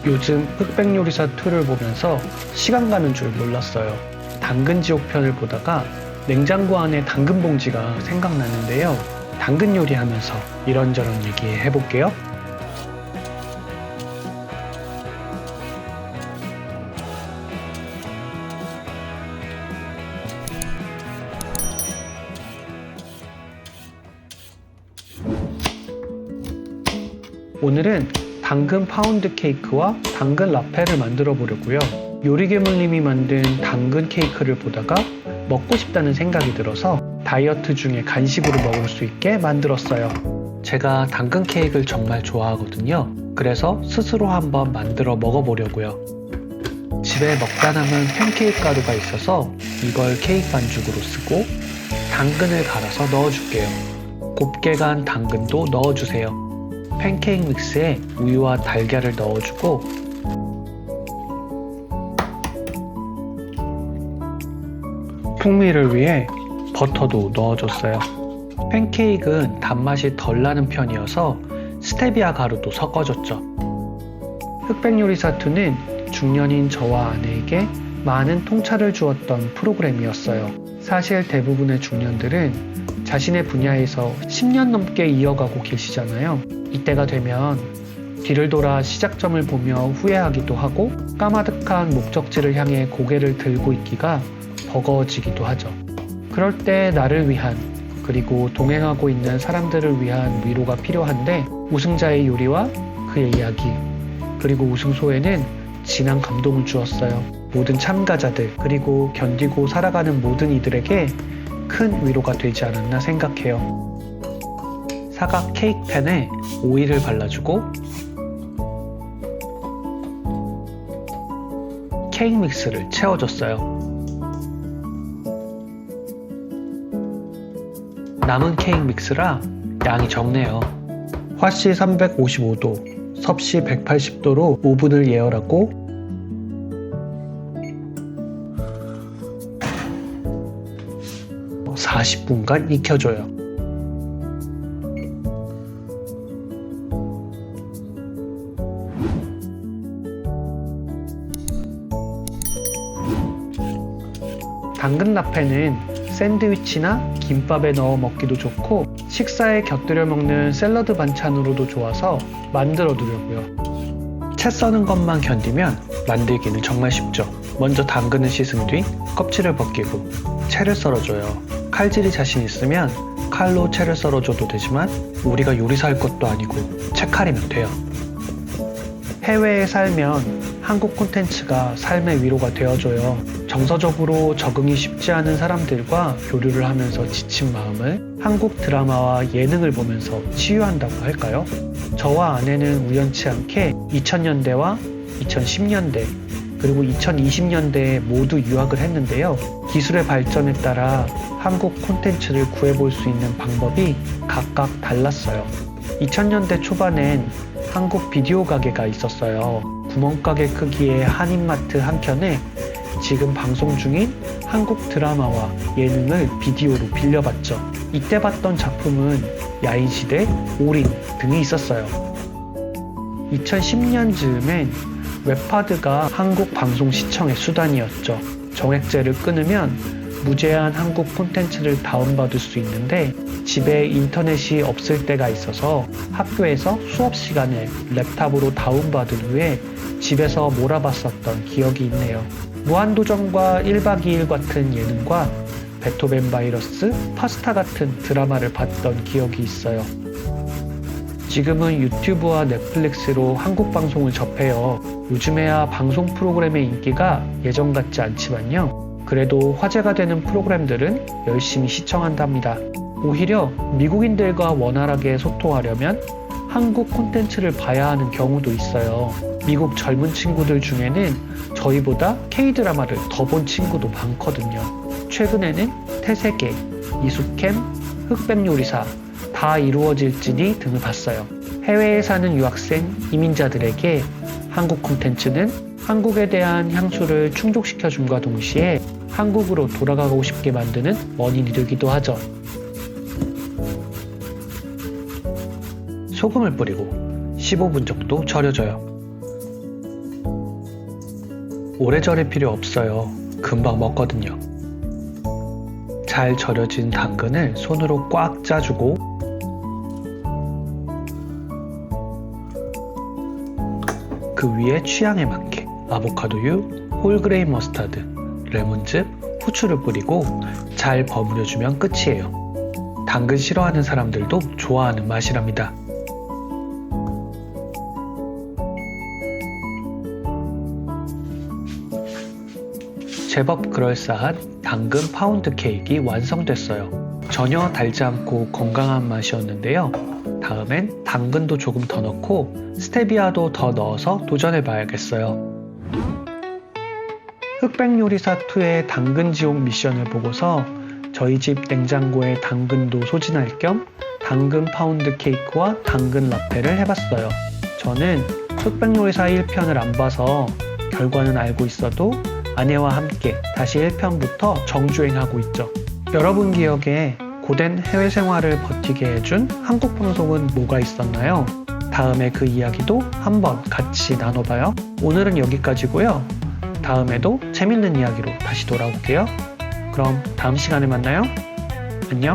요즘 흑백요리사 2를 보면서 시간 가는 줄 몰랐어요. 당근지옥 편을 보다가 냉장고 안에 당근 봉지가 생각나는데요. 당근 요리하면서 이런저런 얘기 해볼게요. 오늘은 당근 파운드 케이크와 당근 라페를 만들어 보려고요. 요리괴물님이 만든 당근 케이크를 보다가 먹고 싶다는 생각이 들어서 다이어트 중에 간식으로 먹을 수 있게 만들었어요. 제가 당근 케이크를 정말 좋아하거든요. 그래서 스스로 한번 만들어 먹어보려고요. 집에 먹다 남은 팬케이크 가루가 있어서 이걸 케이크 반죽으로 쓰고 당근을 갈아서 넣어줄게요. 곱게 간 당근도 넣어주세요. 팬케이크 믹스에 우유와 달걀을 넣어주고 풍미를 위해 버터도 넣어줬어요. 팬케이크는 단맛이 덜 나는 편이어서 스테비아 가루도 섞어줬죠. 흑백요리사2는 중년인 저와 아내에게 많은 통찰을 주었던 프로그램이었어요. 사실 대부분의 중년들은 자신의 분야에서 10년 넘게 이어가고 계시잖아요. 이때가 되면 뒤를 돌아 시작점을 보며 후회하기도 하고 까마득한 목적지를 향해 고개를 들고 있기가 버거워지기도 하죠. 그럴 때 나를 위한 그리고 동행하고 있는 사람들을 위한 위로가 필요한데 우승자의 요리와 그의 이야기 그리고 우승소에는 진한 감동을 주었어요. 모든 참가자들 그리고 견디고 살아가는 모든 이들에게 큰 위로가 되지 않았나 생각해요. 사각 케이크 팬에 오일을 발라주고 케이크 믹스를 채워줬어요. 남은 케이크 믹스라 양이 적네요. 화씨 355도, 섭씨 180도로 오븐을 예열하고 (40분간) 익혀줘요. 당근 라페는 샌드위치나 김밥에 넣어 먹기도 좋고 식사에 곁들여 먹는 샐러드 반찬으로도 좋아서 만들어 두려고요. 채 써는 것만 견디면 만들기는 정말 쉽죠. 먼저 당근을 씻은 뒤 껍질을 벗기고 채를 썰어줘요. 칼질이 자신 있으면 칼로 채를 썰어줘도 되지만 우리가 요리사 할 것도 아니고 채칼이면 돼요. 해외에 살면 한국 콘텐츠가 삶의 위로가 되어줘요. 정서적으로 적응이 쉽지 않은 사람들과 교류를 하면서 지친 마음을 한국 드라마와 예능을 보면서 치유한다고 할까요? 저와 아내는 우연치 않게 2000년대와 2010년대 그리고 2020년대에 모두 유학을 했는데요. 기술의 발전에 따라 한국 콘텐츠를 구해볼 수 있는 방법이 각각 달랐어요. 2000년대 초반엔 한국 비디오 가게가 있었어요. 구멍가게 크기의 한인마트 한켠에 지금 방송 중인 한국 드라마와 예능을 비디오로 빌려봤죠. 이때 봤던 작품은 야인시대, 올인 등이 있었어요. 2010년 즈음엔 웹하드가 한국 방송 시청의 수단이었죠. 정액제를 끊으면 무제한 한국 콘텐츠를 다운받을 수 있는데 집에 인터넷이 없을 때가 있어서 학교에서 수업 시간에 랩탑으로 다운받은 후에 집에서 몰아봤었던 기억이 있네요. 무한도전과 1박 2일 같은 예능과 베토벤 바이러스, 파스타 같은 드라마를 봤던 기억이 있어요. 지금은 유튜브와 넷플릭스로 한국 방송을 접해요. 요즘에야 방송 프로그램의 인기가 예전 같지 않지만요. 그래도 화제가 되는 프로그램들은 열심히 시청한답니다. 오히려 미국인들과 원활하게 소통하려면 한국 콘텐츠를 봐야 하는 경우도 있어요. 미국 젊은 친구들 중에는 저희보다 K-드라마를 더 본 친구도 많거든요. 최근에는 태세계, 이수캠, 흑백요리사, 다 이루어질지니 등을 봤어요. 해외에 사는 유학생, 이민자들에게 한국 콘텐츠는 한국에 대한 향수를 충족시켜줌과 동시에 한국으로 돌아가고 싶게 만드는 원인이 되기도 하죠. 소금을 뿌리고 15분 정도 절여줘요. 오래 절일 필요 없어요. 금방 먹거든요. 잘 절여진 당근을 손으로 꽉 짜주고 그 위에 취향에 맞게 아보카도유, 홀그레인 머스타드, 레몬즙, 후추를 뿌리고 잘 버무려주면 끝이에요. 당근 싫어하는 사람들도 좋아하는 맛이랍니다. 제법 그럴싸한 당근 파운드 케이크가 완성됐어요. 전혀 달지 않고 건강한 맛이었는데요. 다음엔 당근도 조금 더 넣고 스테비아도 더 넣어서 도전해봐야겠어요. 흑백요리사2의 당근 지옥 미션을 보고서 저희 집 냉장고에 당근도 소진할 겸 당근 파운드 케이크와 당근 라페를 해봤어요. 저는 흑백요리사 1편을 안 봐서 결과는 알고 있어도 아내와 함께 다시 1편부터 정주행하고 있죠. 여러분 기억에 고된 해외 생활을 버티게 해준 한국 방송은 뭐가 있었나요? 다음에 그 이야기도 한번 같이 나눠봐요. 오늘은 여기까지고요. 다음에도 재밌는 이야기로 다시 돌아올게요. 그럼 다음 시간에 만나요. 안녕.